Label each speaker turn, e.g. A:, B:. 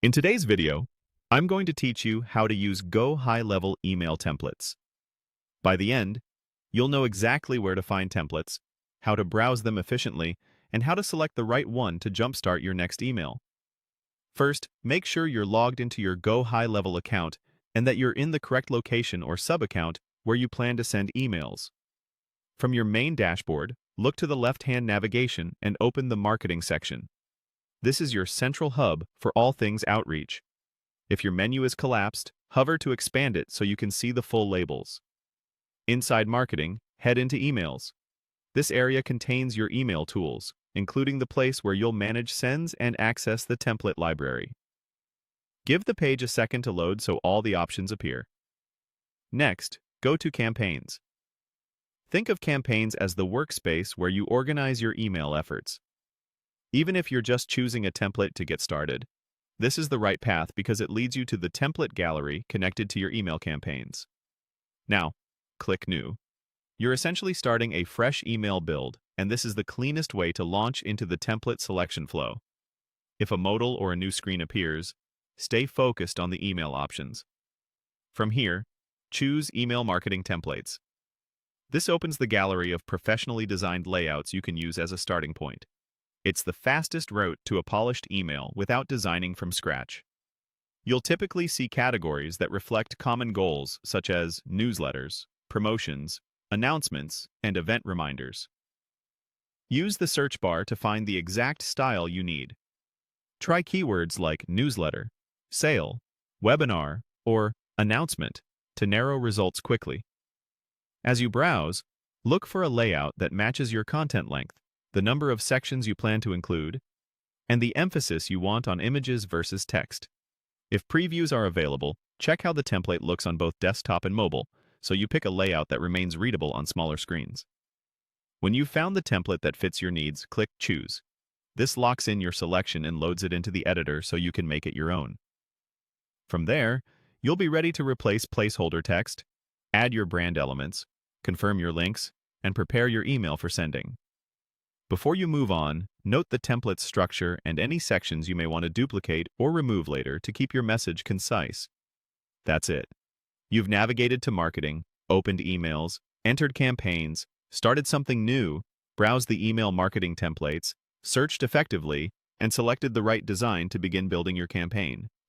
A: In today's video, I'm going to teach you how to use GoHighLevel email templates. By the end, you'll know exactly where to find templates, how to browse them efficiently, and how to select the right one to jumpstart your next email. First, make sure you're logged into your GoHighLevel account and that you're in the correct location or sub-account where you plan to send emails. From your main dashboard, look to the left-hand navigation and open the Marketing section. This is your central hub for all things outreach. If your menu is collapsed, hover to expand it so you can see the full labels. Inside Marketing, head into Emails. This area contains your email tools, including the place where you'll manage sends and access the template library. Give the page a second to load so all the options appear. Next, go to Campaigns. Think of Campaigns as the workspace where you organize your email efforts. Even if you're just choosing a template to get started, this is the right path because it leads you to the template gallery connected to your email campaigns. Now, click New. You're essentially starting a fresh email build, and this is the cleanest way to launch into the template selection flow. If a modal or a new screen appears, stay focused on the email options. From here, choose Email Marketing Templates. This opens the gallery of professionally designed layouts you can use as a starting point. It's the fastest route to a polished email without designing from scratch. You'll typically see categories that reflect common goals such as newsletters, promotions, announcements, and event reminders. Use the search bar to find the exact style you need. Try keywords like newsletter, sale, webinar, or announcement to narrow results quickly. As you browse, look for a layout that matches your content length, the number of sections you plan to include, and the emphasis you want on images versus text. If previews are available, check how the template looks on both desktop and mobile, so you pick a layout that remains readable on smaller screens. When you've found the template that fits your needs, click Choose. This locks in your selection and loads it into the editor so you can make it your own. From there, you'll be ready to replace placeholder text, add your brand elements, confirm your links, and prepare your email for sending. Before you move on, note the template's structure and any sections you may want to duplicate or remove later to keep your message concise. That's it. You've navigated to marketing, opened emails, entered campaigns, started something new, browsed the email marketing templates, searched effectively, and selected the right design to begin building your campaign.